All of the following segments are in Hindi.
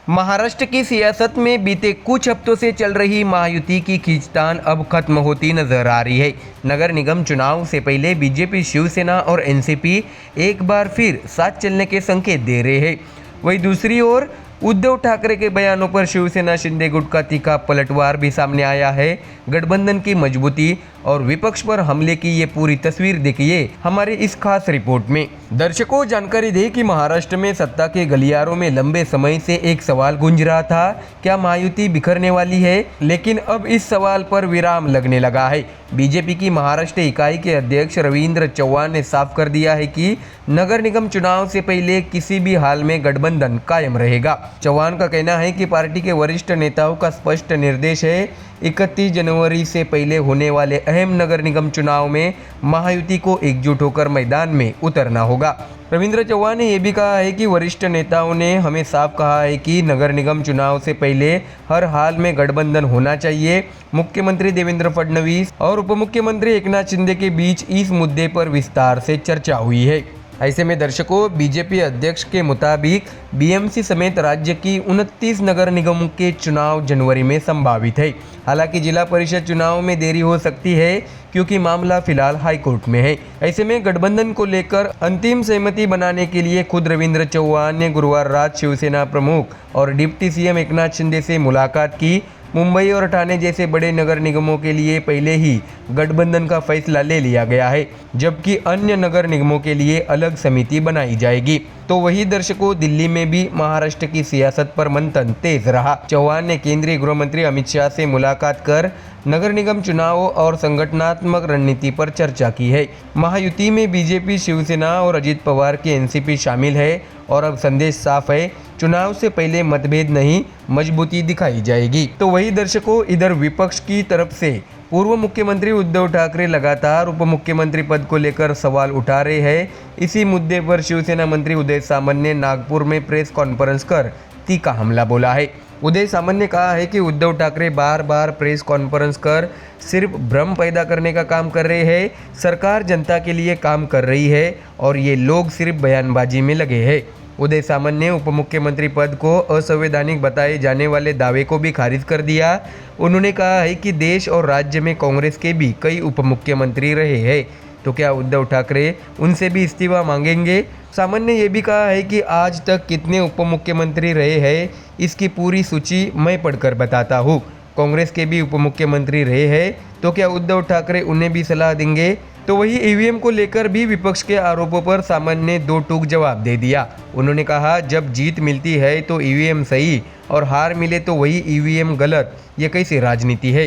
महाराष्ट्र की सियासत में बीते कुछ हफ्तों से चल रही महायुति की खींचतान अब खत्म होती नजर आ रही है। नगर निगम चुनाव से पहले बीजेपी, शिवसेना और एनसीपी एक बार फिर साथ चलने के संकेत दे रहे हैं। वहीं दूसरी ओर उद्धव ठाकरे के बयानों पर शिवसेना शिंदे गुट का तीखा पलटवार भी सामने आया है। गठबंधन की मजबूती और विपक्ष पर हमले की ये पूरी तस्वीर देखिए हमारे इस खास रिपोर्ट में। दर्शकों, जानकारी दें कि महाराष्ट्र में सत्ता के गलियारों में लंबे समय से एक सवाल गूंज रहा था, क्या महायुति बिखरने वाली है? लेकिन अब इस सवाल पर विराम लगने लगा है। बीजेपी की महाराष्ट्र इकाई के अध्यक्ष रविंद्र चव्हाण ने साफ कर दिया है कि नगर निगम चुनाव से पहले किसी भी हाल में गठबंधन कायम रहेगा। चव्हाण का कहना है कि पार्टी के वरिष्ठ नेताओं का स्पष्ट निर्देश है, 31 जनवरी से पहले होने वाले अहम नगर निगम चुनाव में महायुति को एकजुट होकर मैदान में उतरना होगा। रविंद्र चव्हाण ने यह भी कहा है कि वरिष्ठ नेताओं ने हमें साफ कहा है कि नगर निगम चुनाव से पहले हर हाल में गठबंधन होना चाहिए। मुख्यमंत्री देवेंद्र फडणवीस और उप मुख्यमंत्री एकनाथ शिंदे के बीच इस मुद्दे पर विस्तार से चर्चा हुई है। ऐसे में दर्शकों, बीजेपी अध्यक्ष के मुताबिक बीएमसी समेत राज्य की 29 नगर निगमों के चुनाव जनवरी में संभावित है। हालांकि जिला परिषद चुनाव में देरी हो सकती है क्योंकि मामला फिलहाल हाईकोर्ट में है। ऐसे में गठबंधन को लेकर अंतिम सहमति बनाने के लिए खुद रविंद्र चव्हाण ने गुरुवार रात शिवसेना प्रमुख और डिप्टी सीएम एकनाथ शिंदे से मुलाकात की। मुंबई और ठाणे जैसे बड़े नगर निगमों के लिए पहले ही गठबंधन का फैसला ले लिया गया है, जबकि अन्य नगर निगमों के लिए अलग समिति बनाई जाएगी। तो वही दर्शकों, दिल्ली में भी महाराष्ट्र की सियासत पर मंथन तेज रहा। चव्हाण ने केंद्रीय गृह मंत्री अमित शाह से मुलाकात कर नगर निगम चुनावों और संगठनात्मक रणनीति पर चर्चा की है। महायुति में बीजेपी, शिवसेना और अजित पवार की एनसीपी शामिल है और अब संदेश साफ है, चुनाव से पहले मतभेद नहीं, मजबूती दिखाई जाएगी। तो वही दर्शकों, इधर विपक्ष की तरफ से पूर्व मुख्यमंत्री उद्धव ठाकरे लगातार उप मुख्यमंत्री पद को लेकर सवाल उठा रहे हैं। इसी मुद्दे पर शिवसेना मंत्री उदय सामंत ने नागपुर में प्रेस कॉन्फ्रेंस कर तीखा हमला बोला है। उदय सामंत ने कहा है कि उद्धव ठाकरे बार बार प्रेस कॉन्फ्रेंस कर सिर्फ भ्रम पैदा करने का काम कर रहे हैं। सरकार जनता के लिए काम कर रही है और ये लोग सिर्फ बयानबाजी में लगे हैं। उदय सामंत ने उप मुख्यमंत्री पद को असंवैधानिक बताए जाने वाले दावे को भी खारिज कर दिया। उन्होंने कहा है कि देश और राज्य में कांग्रेस के भी कई उप मुख्यमंत्री रहे हैं, तो क्या उद्धव ठाकरे उनसे भी इस्तीफा मांगेंगे? सामंत ने यह भी कहा है कि आज तक कितने उप मुख्यमंत्री रहे हैं, इसकी पूरी सूची मैं पढ़कर बताता हूँ। कांग्रेस के भी उप मुख्यमंत्री रहे हैं, तो क्या उद्धव ठाकरे उन्हें भी सलाह देंगे? तो वही ईवीएम को लेकर भी विपक्ष के आरोपों पर सामंत ने दो टूक जवाब दे दिया। उन्होंने कहा, जब जीत मिलती है तो ईवीएम सही और हार मिले तो वही ईवीएम गलत, ये कैसी राजनीति है?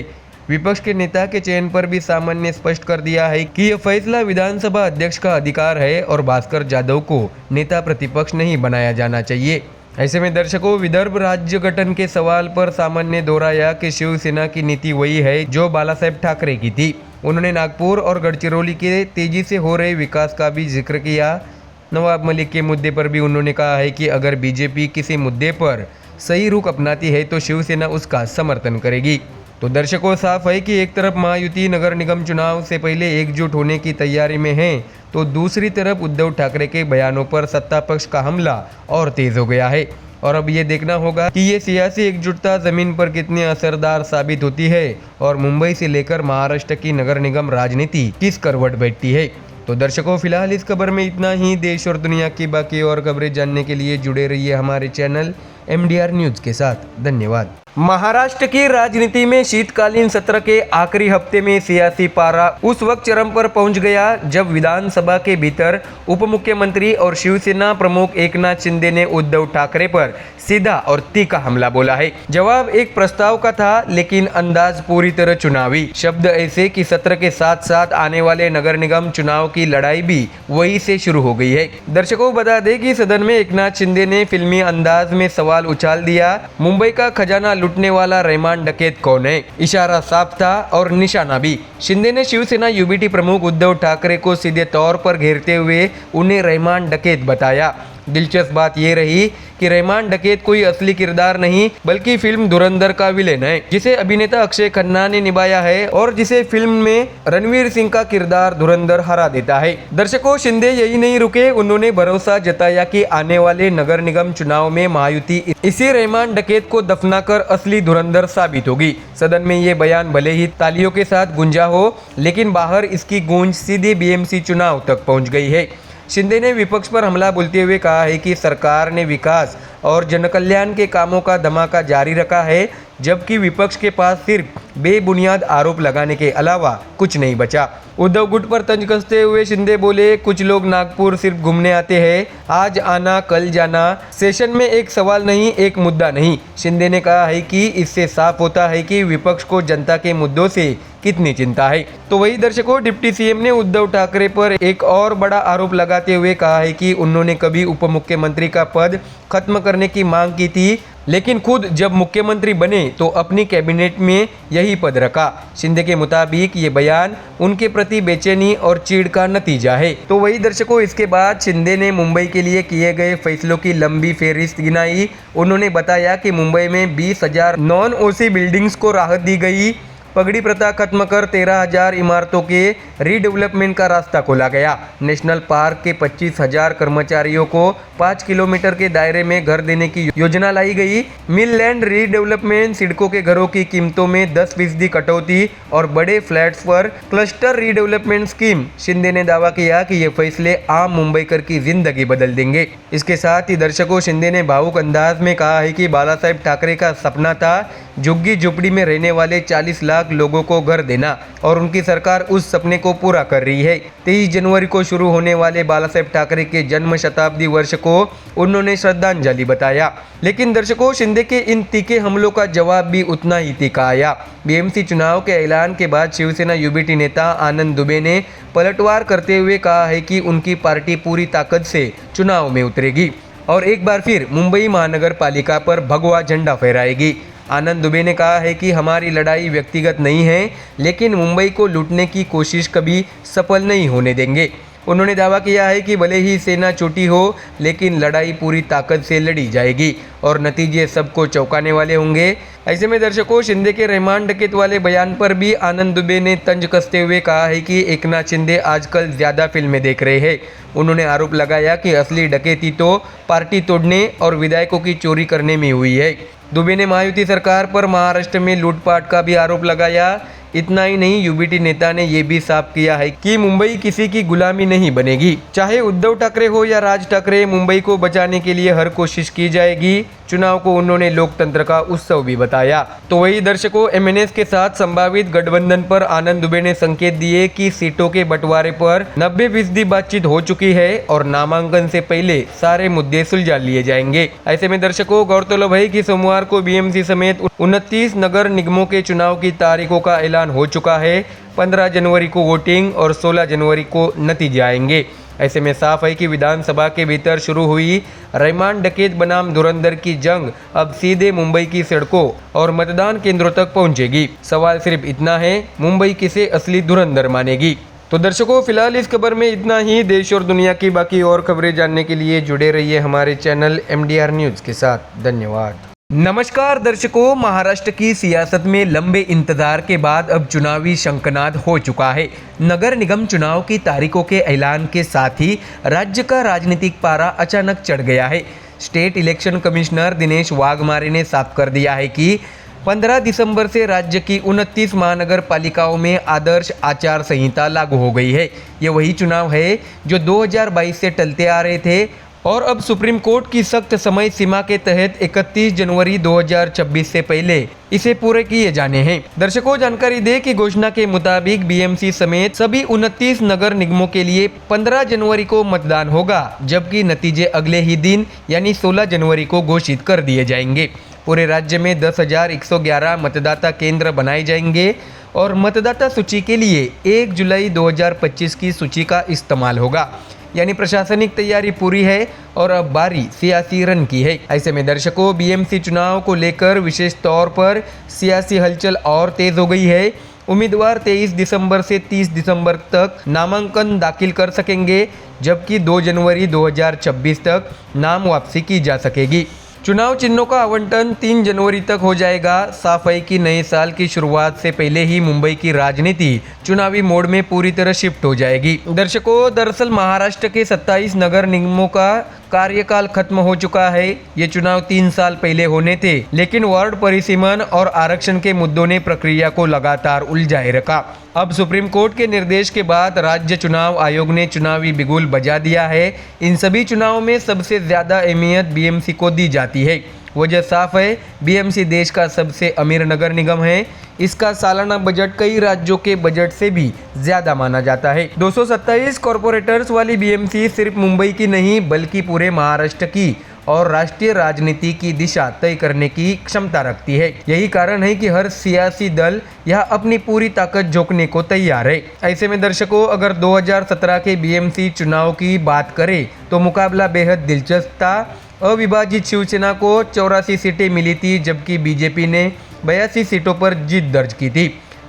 विपक्ष के नेता के चयन पर भी सामंत ने स्पष्ट कर दिया है कि यह फैसला विधानसभा अध्यक्ष का अधिकार है और भास्कर जाधव को नेता प्रतिपक्ष नहीं बनाया जाना चाहिए। ऐसे में दर्शकों, विदर्भ राज्य गठन के सवाल पर सामंत ने दोहराया कि शिवसेना की नीति वही है जो बालासाहेब ठाकरे की थी। उन्होंने नागपुर और गढ़चिरौली के तेजी से हो रहे विकास का भी जिक्र किया। नवाब मलिक के मुद्दे पर भी उन्होंने कहा है कि अगर बीजेपी किसी मुद्दे पर सही रुख अपनाती है तो शिवसेना उसका समर्थन करेगी। तो दर्शकों, साफ है कि एक तरफ महायुति नगर निगम चुनाव से पहले एकजुट होने की तैयारी में है, तो दूसरी तरफ उद्धव ठाकरे के बयानों पर सत्ता पक्ष का हमला और तेज हो गया है। और अब ये देखना होगा कि ये सियासी एकजुटता जमीन पर कितनी असरदार साबित होती है और मुंबई से लेकर महाराष्ट्र की नगर निगम राजनीति किस करवट बैठती है। तो दर्शकों, फिलहाल इस खबर में इतना ही। देश और दुनिया की बाकी और खबरें जानने के लिए जुड़े रहिए हमारे चैनल MDR न्यूज के साथ। धन्यवाद। महाराष्ट्र की राजनीति में शीतकालीन सत्र के आखिरी हफ्ते में सियासी पारा उस वक्त चरम पर पहुंच गया जब विधानसभा के भीतर उप मुख्यमंत्री और शिवसेना प्रमुख एकनाथ शिंदे ने उद्धव ठाकरे पर सीधा और तीखा हमला बोला है। जवाब एक प्रस्ताव का था, लेकिन अंदाज पूरी तरह चुनावी। शब्द ऐसे कि सत्र के साथ साथ आने वाले नगर निगम चुनाव की लड़ाई भी वही से शुरू हो गई है। दर्शकों, बता दें कि सदन में एकनाथ शिंदे ने फिल्मी अंदाज में सवाल उछाल दिया, मुंबई का खजाना लूटने वाला रहमान डकैत कौन है? इशारा साफ था और निशाना भी। शिंदे ने शिवसेना यूबीटी प्रमुख उद्धव ठाकरे को सीधे तौर पर घेरते हुए उन्हें रहमान डकैत बताया। दिलचस्प बात यह रही कि रहमान डकैत कोई असली किरदार नहीं बल्कि फिल्म धुरंधर का विलेन है, जिसे अभिनेता अक्षय खन्ना ने निभाया है और जिसे फिल्म में रणवीर सिंह का किरदार धुरंधर हरा देता है। दर्शकों, शिंदे यही नहीं रुके, उन्होंने भरोसा जताया कि आने वाले नगर निगम चुनाव में महायुति इसी रहमान डकैत को दफनाकर असली धुरंधर साबित होगी। सदन में ये बयान भले ही तालियों के साथ गूंजा हो, लेकिन बाहर इसकी गूंज सीधे बीएमसी चुनाव तक पहुंच गई है। शिंदे ने विपक्ष पर हमला बोलते हुए कहा है कि सरकार ने विकास और जनकल्याण के कामों का धमाका जारी रखा है, जबकि विपक्ष के पास सिर्फ बेबुनियाद आरोप लगाने के अलावा कुछ नहीं बचा। उद्धव गुट पर तंज कसते हुए शिंदे बोले, कुछ लोग नागपुर सिर्फ घूमने आते हैं, आज आना कल जाना, सेशन में एक सवाल नहीं एक मुद्दा नहीं। शिंदे ने कहा है कि इससे साफ होता है कि विपक्ष को जनता के मुद्दों से कितनी चिंता है। तो वही दर्शकों, डिप्टी सीएम ने उद्धव ठाकरे पर एक और बड़ा आरोप लगाते हुए कहा है कि उन्होंने कभी उप मुख्यमंत्री का पद खत्म करने की मांग की थी, लेकिन खुद जब मुख्यमंत्री बने तो अपनी कैबिनेट में यही पद रखा। शिंदे के मुताबिक ये बयान उनके प्रति बेचैनी और चीड़ का नतीजा है। तो वही दर्शकों, इसके बाद शिंदे ने मुंबई के लिए किए गए फैसलों की लंबी फेहरिस्त गिनाई। उन्होंने बताया कि मुंबई में 20,000 नॉन ओसी बिल्डिंग्स को राहत दी गई, पगड़ी प्रथा खत्म कर 13,000 इमारतों के रीडेवलपमेंट का रास्ता खोला गया, नेशनल पार्क के 25,000 कर्मचारियों को 5 किलोमीटर के दायरे में घर देने की योजना लाई गई, मिल लैंड रीडेवलपमेंट, सिडको के घरों की कीमतों में 10% कटौती और बड़े फ्लैट्स पर क्लस्टर रीडेवलपमेंट स्कीम। शिंदे ने दावा किया कि ये फैसले आम मुंबईकर की जिंदगी बदल देंगे। इसके साथ ही दर्शकों, शिंदे ने भावुक अंदाज में कहा है कि बाला साहेब ठाकरे का सपना था झुग्गी झोपड़ी में रहने वाले 40 लाख लोगों को घर देना, और उनकी सरकार उस सपने को पूरा कर रही है। 23 जनवरी को शुरू होने वाले बाला साहेब ठाकरे के जन्म शताब्दी वर्ष को उन्होंने श्रद्धांजलि बताया। लेकिन दर्शकों, शिंदे के इन तीखे हमलों का जवाब भी उतना ही तीखा आया। बीएमसी चुनाव के ऐलान के बाद शिवसेना यूबीटी नेता आनंद दुबे ने पलटवार करते हुए कहा है कि उनकी पार्टी पूरी ताकत से चुनाव में उतरेगी और एक बार फिर मुंबई महानगर पालिका पर भगवा झंडा फहराएगी। आनंद दुबे ने कहा है कि हमारी लड़ाई व्यक्तिगत नहीं है, लेकिन मुंबई को लूटने की कोशिश कभी सफल नहीं होने देंगे। उन्होंने दावा किया है कि भले ही सेना छोटी हो, लेकिन लड़ाई पूरी ताकत से लड़ी जाएगी और नतीजे सबको चौंकाने वाले होंगे। ऐसे में दर्शकों, शिंदे के रहमान डकैत वाले बयान पर भी आनंद दुबे ने तंज कसते हुए कहा है कि एकनाथ शिंदे आजकल ज़्यादा फिल्में देख रहे हैं। उन्होंने आरोप लगाया कि असली डकैती तो पार्टी तोड़ने और विधायकों की चोरी करने में हुई है। दुबे ने महायुति सरकार पर महाराष्ट्र में लूटपाट का भी आरोप लगाया। इतना ही नहीं, यूबीटी नेता ने यह भी साफ किया है कि मुंबई किसी की गुलामी नहीं बनेगी। चाहे उद्धव ठाकरे हो या राज ठाकरे, मुंबई को बचाने के लिए हर कोशिश की जाएगी। चुनाव को उन्होंने लोकतंत्र का उत्सव भी बताया। तो वही दर्शकों, एमएनएस के साथ संभावित गठबंधन पर आनंद दुबे ने संकेत दिए कि सीटों के बंटवारे पर 90% बातचीत हो चुकी है और नामांकन से पहले सारे मुद्दे सुलझा लिए जाएंगे। ऐसे में दर्शकों, गौरतलब है कि सोमवार को बीएमसी समेत 29 नगर निगमों के चुनाव की तारीखों का ऐलान हो चुका है। 15 जनवरी को वोटिंग और 16 जनवरी को नतीजे आएंगे। ऐसे में साफ है कि विधानसभा के भीतर शुरू हुई रहमान डकैत बनाम धुरंधर की जंग अब सीधे मुंबई की सड़कों और मतदान केंद्रों तक पहुंचेगी। सवाल सिर्फ इतना है, मुंबई किसे असली धुरंधर मानेगी। तो दर्शकों, फिलहाल इस खबर में इतना ही। देश और दुनिया की बाकी और खबरें जानने के लिए जुड़े रहिए हमारे चैनल MDR न्यूज़ के साथ। धन्यवाद। नमस्कार दर्शकों, महाराष्ट्र की सियासत में लंबे इंतजार के बाद अब चुनावी शंखनाद हो चुका है। नगर निगम चुनाव की तारीखों के ऐलान के साथ ही राज्य का राजनीतिक पारा अचानक चढ़ गया है। State election commissioner Dinesh Waghmare ने साफ कर दिया है कि 15 दिसंबर से राज्य की 29 महानगर पालिकाओं में आदर्श आचार संहिता लागू हो गई है। ये वही चुनाव है जो 2022 से टलते आ रहे थे और अब सुप्रीम कोर्ट की सख्त समय सीमा के तहत 31 जनवरी 2026 से पहले इसे पूरे किए जाने हैं। दर्शकों, जानकारी दे कि घोषणा के मुताबिक बीएमसी समेत सभी 29 नगर निगमों के लिए 15 जनवरी को मतदान होगा, जबकि नतीजे अगले ही दिन यानी 16 जनवरी को घोषित कर दिए जाएंगे। पूरे राज्य में 10,111 मतदाता केंद्र बनाए जाएंगे और मतदाता सूची के लिए 1 जुलाई 2025 की सूची का इस्तेमाल होगा। यानी प्रशासनिक तैयारी पूरी है और अब बारी सियासी रन की है। ऐसे में दर्शकों, बीएमसी चुनाव को लेकर विशेष तौर पर सियासी हलचल और तेज हो गई है। उम्मीदवार 23 दिसंबर से 30 दिसंबर तक नामांकन दाखिल कर सकेंगे, जबकि 2 जनवरी 2026 तक नाम वापसी की जा सकेगी। चुनाव चिन्हों का आवंटन 3 जनवरी तक हो जाएगा। साफ है कि नए साल की शुरुआत से पहले ही मुंबई की राजनीति चुनावी मोड में पूरी तरह शिफ्ट हो जाएगी। दर्शकों, दरअसल महाराष्ट्र के 27 नगर निगमों का कार्यकाल खत्म हो चुका है। ये चुनाव 3 साल पहले होने थे, लेकिन वार्ड परिसीमन और आरक्षण के मुद्दों ने प्रक्रिया को लगातार उलझाए रखा। अब सुप्रीम कोर्ट के निर्देश के बाद राज्य चुनाव आयोग ने चुनावी बिगुल बजा दिया है। इन सभी चुनावों में सबसे ज्यादा अहमियत बीएमसी को दी जाती है। वजह साफ है, बीएमसी देश का सबसे अमीर नगर निगम है। इसका सालाना बजट कई राज्यों के बजट से भी ज्यादा माना जाता है। 227 कॉरपोरेटर्स वाली बीएमसी सिर्फ मुंबई की नहीं बल्कि पूरे महाराष्ट्र की और राष्ट्रीय राजनीति की दिशा तय करने की क्षमता रखती है। यही कारण है कि हर सियासी दल यहाँ अपनी पूरी ताकत झोंकने को तैयार है। ऐसे में दर्शकों, अगर 2017 के बीएमसी चुनाव की बात करें तो मुकाबला बेहद दिलचस्प था। अविभाजित शिवसेना को 84 सीटें मिली थी, जबकि बीजेपी ने 82 सीटों पर जीत दर्ज की थी।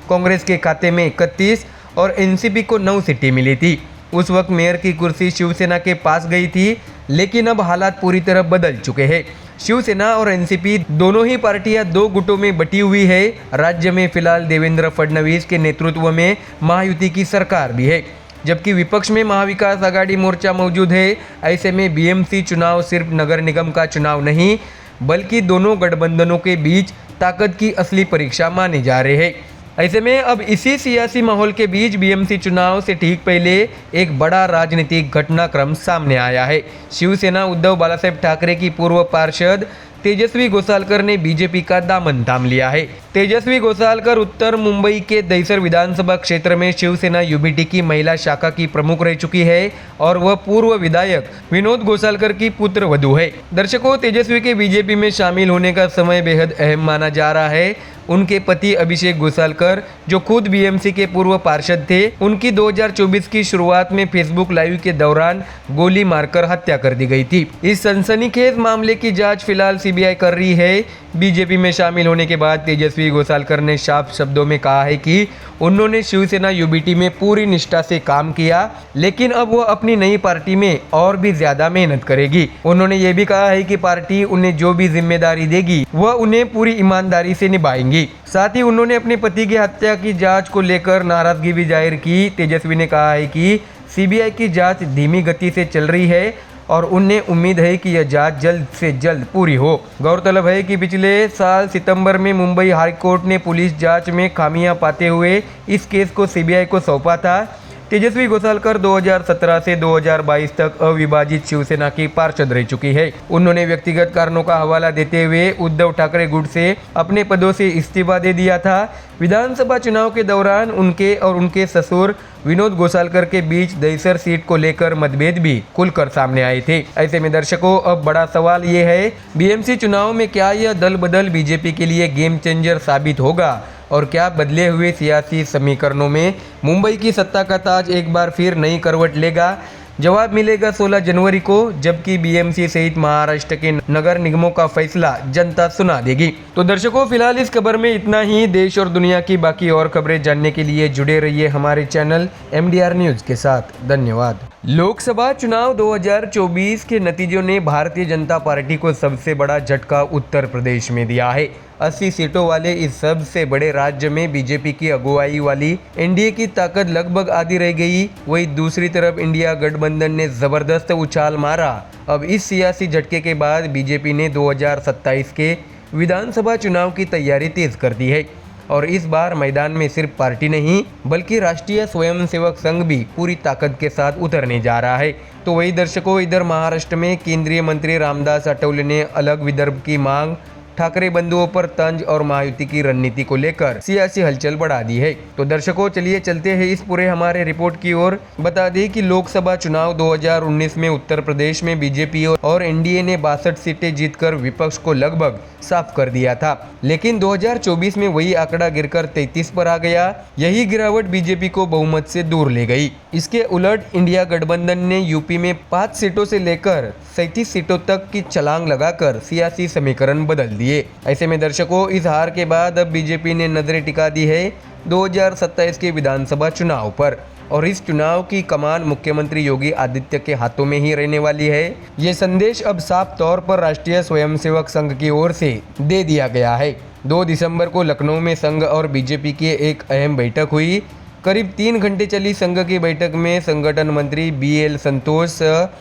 कांग्रेस के खाते में 31 और एनसीपी को 9 सीटें मिली थी। उस वक्त मेयर की कुर्सी शिवसेना के पास गई थी, लेकिन अब हालात पूरी तरह बदल चुके हैं। शिवसेना और एनसीपी दोनों ही पार्टियां 2 गुटों में बटी हुई है। राज्य में फिलहाल देवेंद्र फडणवीस के नेतृत्व में महायुति की सरकार भी है, जबकि विपक्ष में महाविकास आघाड़ी मोर्चा मौजूद है। ऐसे में बीएमसी चुनाव सिर्फ नगर निगम का चुनाव नहीं बल्कि दोनों गठबंधनों के बीच ताकत की असली परीक्षा माने जा रहे हैं। ऐसे में अब इसी सियासी माहौल के बीच बीएमसी चुनाव से ठीक पहले एक बड़ा राजनीतिक घटनाक्रम सामने आया है। शिवसेना उद्धव बालासाहेब ठाकरे की पूर्व पार्षद तेजस्वी गोसालकर ने बीजेपी का दामन थाम लिया है। तेजस्वी गोसालकर उत्तर मुंबई के दहिसर विधानसभा क्षेत्र में शिवसेना यूबीटी की महिला शाखा की प्रमुख रह चुकी है और वह पूर्व विधायक विनोद गोसालकर की पुत्र वधू है। दर्शकों, तेजस्वी के बीजेपी में शामिल होने का समय बेहद अहम माना जा रहा है। उनके पति अभिषेक गोसालकर, जो खुद बीएमसी के पूर्व पार्षद थे, उनकी 2024 की शुरुआत में फेसबुक लाइव के दौरान गोली मारकर हत्या कर दी गई थी। इस सनसनीखेज मामले की जांच फिलहाल सीबीआई कर रही है। बीजेपी में शामिल होने के बाद तेजस्वी गोसालकर ने साफ शब्दों में कहा है कि उन्होंने शिवसेना यूबीटी में पूरी निष्ठा से काम किया, लेकिन अब वह अपनी नई पार्टी में और भी ज्यादा मेहनत करेगी। उन्होंने ये भी कहा है कि पार्टी उन्हें जो भी जिम्मेदारी देगी वह उन्हें पूरी ईमानदारी से निभाएंगी। साथ ही उन्होंने अपने पति की हत्या की जांच को लेकर नाराजगी भी जाहिर की। तेजस्वी ने कहा है कि सीबीआई की जांच धीमी गति से चल रही है और उन्हें उम्मीद है कि यह जांच जल्द से जल्द पूरी हो। गौरतलब है कि पिछले साल सितंबर में मुंबई हाई कोर्ट ने पुलिस जांच में खामियां पाते हुए इस केस को सीबीआई को सौंपा था। तेजस्वी गोसालकर 2017 से 2022 तक अविभाजित शिवसेना की पार्षद रह चुकी है। उन्होंने व्यक्तिगत कारणों का हवाला देते हुए उद्धव ठाकरे गुट से अपने पदों से इस्तीफा दे दिया था। विधानसभा चुनाव के दौरान उनके और उनके ससुर विनोद गोसालकर के बीच दहिसर सीट को लेकर मतभेद भी खुलकर सामने आए थे। ऐसे में दर्शकों, अब बड़ा सवाल ये है, बीएमसी चुनाव में क्या यह दल बदल बीजेपी के लिए गेम चेंजर साबित होगा और क्या बदले हुए सियासी समीकरणों में मुंबई की सत्ता का ताज एक बार फिर नई करवट लेगा? जवाब मिलेगा 16 जनवरी को, जबकि बीएमसी सहित महाराष्ट्र के नगर निगमों का फैसला जनता सुना देगी। तो दर्शकों, फिलहाल इस खबर में इतना ही। देश और दुनिया की बाकी और खबरें जानने के लिए जुड़े रहिए हमारे चैनल MDR न्यूज के साथ। धन्यवाद। लोकसभा चुनाव 2024 के नतीजों ने भारतीय जनता पार्टी को सबसे बड़ा झटका उत्तर प्रदेश में दिया है। 80 सीटों वाले इस सबसे बड़े राज्य में बीजेपी की अगुवाई वाली एनडीए की ताकत लगभग आधी रह गई। वहीं दूसरी तरफ इंडिया गठबंधन ने जबरदस्त उछाल मारा। अब इस सियासी झटके के बाद बीजेपी ने 2027 के विधानसभा चुनाव की तैयारी तेज कर दी है और इस बार मैदान में सिर्फ पार्टी नहीं बल्कि राष्ट्रीय स्वयंसेवक संघ भी पूरी ताकत के साथ उतरने जा रहा है। तो वही दर्शकों, इधर महाराष्ट्र में केंद्रीय मंत्री रामदास आठवले ने अलग विदर्भ की मांग, ठाकरे बंधुओं पर तंज और महायुति की रणनीति को लेकर सियासी हलचल बढ़ा दी है। तो दर्शकों, चलिए चलते हैं इस पूरे हमारे रिपोर्ट की ओर। बता दें कि लोकसभा चुनाव 2019 में उत्तर प्रदेश में बीजेपी और एनडीए ने 62 सीटें जीतकर विपक्ष को लगभग साफ कर दिया था, लेकिन 2024 में वही आंकड़ा गिरकर 33 पर आ गया। यही गिरावट बीजेपी को बहुमत से दूर ले गई। इसके उलट इंडिया गठबंधन ने यूपी में 5 सीटों से लेकर 37 सीटों तक की छलांग लगाकर सियासी समीकरण बदल दिए। ऐसे में दर्शकों, इस हार के बाद अब बीजेपी ने नजरें टिका दी है 2027 के विधानसभा चुनाव पर। और इस चुनाव की कमान मुख्यमंत्री योगी आदित्य के हाथों में ही रहने वाली है। ये संदेश अब साफ तौर पर राष्ट्रीय स्वयंसेवक संघ की ओर से दे दिया गया है। 2 दिसंबर को लखनऊ में संघ और बीजेपी की एक अहम बैठक हुई। करीब 3 घंटे चली संघ की बैठक में संगठन मंत्री BL संतोष,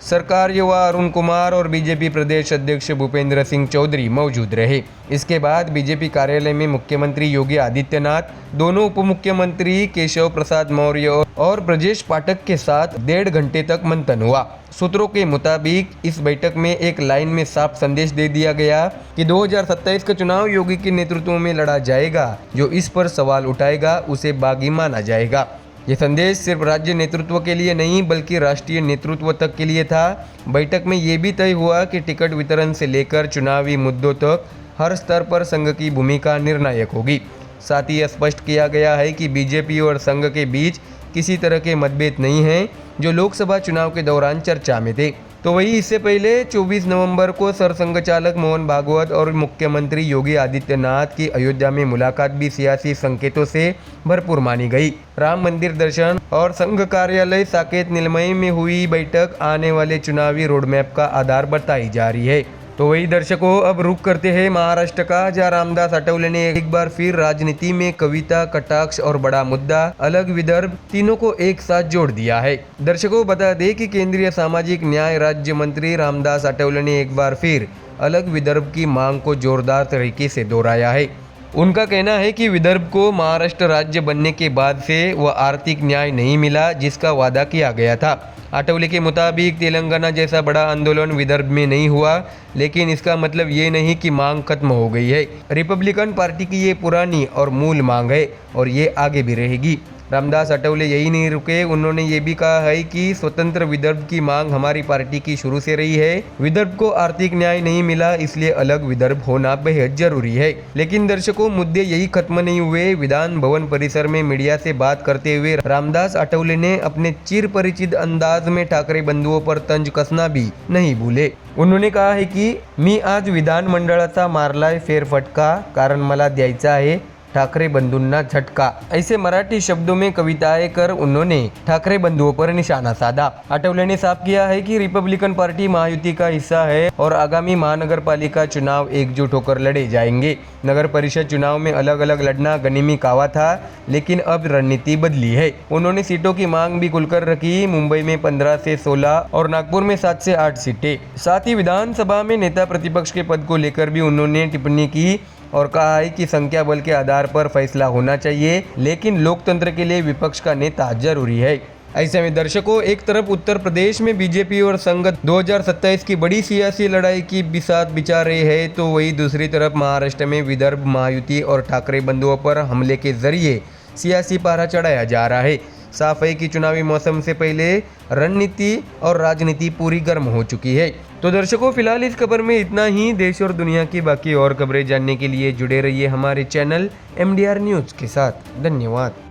सरकार युवा अरुण कुमार और बीजेपी प्रदेश अध्यक्ष भूपेंद्र सिंह चौधरी मौजूद रहे। इसके बाद बीजेपी कार्यालय में मुख्यमंत्री योगी आदित्यनाथ, दोनों उप मुख्यमंत्री केशव प्रसाद मौर्य और ब्रजेश पाठक के साथ 1.5 घंटे तक मंथन हुआ। सूत्रों के मुताबिक इस बैठक में एक लाइन में साफ संदेश दे दिया गया कि 2027 का चुनाव योगी के नेतृत्व में लड़ा जाएगा। जो इस पर सवाल उठाएगा उसे बागी माना जाएगा। ये संदेश सिर्फ राज्य नेतृत्व के लिए नहीं बल्कि राष्ट्रीय नेतृत्व तक के लिए था। बैठक में ये भी तय हुआ कि टिकट वितरण से लेकर चुनावी मुद्दों तक हर स्तर पर संघ की भूमिका निर्णायक होगी। साथ ही स्पष्ट किया गया है कि बीजेपी और संघ के बीच किसी तरह के मतभेद नहीं हैं जो लोकसभा चुनाव के दौरान चर्चा में थे। तो वही इससे पहले 24 नवंबर को सरसंघ चालक मोहन भागवत और मुख्यमंत्री योगी आदित्यनाथ की अयोध्या में मुलाकात भी सियासी संकेतों से भरपूर मानी गई। राम मंदिर दर्शन और संघ कार्यालय साकेत नीलमई में हुई बैठक आने वाले चुनावी रोडमैप का आधार बताई जा रही है। तो वही दर्शकों, अब रुख करते हैं महाराष्ट्र का, जहां रामदास आठवले ने एक बार फिर राजनीति में कविता, कटाक्ष और बड़ा मुद्दा अलग विदर्भ तीनों को एक साथ जोड़ दिया है। दर्शकों, बता दें कि केंद्रीय सामाजिक न्याय राज्य मंत्री रामदास आठवले ने एक बार फिर अलग विदर्भ की मांग को जोरदार तरीके से दोहराया है। उनका कहना है कि विदर्भ को महाराष्ट्र राज्य बनने के बाद से वह आर्थिक न्याय नहीं मिला जिसका वादा किया गया था। आठवले के मुताबिक तेलंगाना जैसा बड़ा आंदोलन विदर्भ में नहीं हुआ, लेकिन इसका मतलब ये नहीं कि मांग खत्म हो गई है। रिपब्लिकन पार्टी की ये पुरानी और मूल मांग है और ये आगे भी रहेगी। रामदास आठवले यही नहीं रुके, उन्होंने ये भी कहा है कि स्वतंत्र विदर्भ की मांग हमारी पार्टी की शुरू से रही है। विदर्भ को आर्थिक न्याय नहीं मिला, इसलिए अलग विदर्भ होना बेहद जरूरी है। लेकिन दर्शकों, मुद्दे यही खत्म नहीं हुए। विधान भवन परिसर में मीडिया से बात करते हुए रामदास आठवले ने अपने चिर परिचित अंदाज में ठाकरे बंधुओं पर तंज कसना भी नहीं भूले। उन्होंने कहा है कि मी आज विधानमंडळाचा मारलाय फेरफटका, कारण मला द्यायचा आहे ठाकरे बंधूंना झटका। ऐसे मराठी शब्दों में कविताएं कर उन्होंने ठाकरे बंधुओं पर निशाना साधा। आठवले ने साफ किया है कि रिपब्लिकन पार्टी महायुति का हिस्सा है और आगामी महानगर पालिका चुनाव एकजुट होकर लड़े जाएंगे। नगर परिषद चुनाव में अलग अलग लड़ना गनीमी कावा था, लेकिन अब रणनीति बदली है। उन्होंने सीटों की मांग भी खुलकर रखी। मुंबई में 15 से 16 और नागपुर में 7 से 8 सीटें। साथ ही विधानसभा में नेता प्रतिपक्ष के पद को लेकर भी उन्होंने टिप्पणी की और कहा है कि संख्या बल के आधार पर फैसला होना चाहिए, लेकिन लोकतंत्र के लिए विपक्ष का नेता जरूरी है। ऐसे में दर्शकों, एक तरफ उत्तर प्रदेश में बीजेपी और संघ 2027 की बड़ी सियासी लड़ाई की बिसात बिछा रहे हैं, तो वही दूसरी तरफ महाराष्ट्र में विदर्भ महायुति और ठाकरे बंधुओं पर हमले के जरिए सियासी पारा चढ़ाया जा रहा है। साफ है कि चुनावी मौसम से पहले रणनीति और राजनीति पूरी गर्म हो चुकी है। तो दर्शकों, फिलहाल इस खबर में इतना ही। देश और दुनिया की बाकी और खबरें जानने के लिए जुड़े रहिए हमारे चैनल MDR न्यूज़ के साथ। धन्यवाद।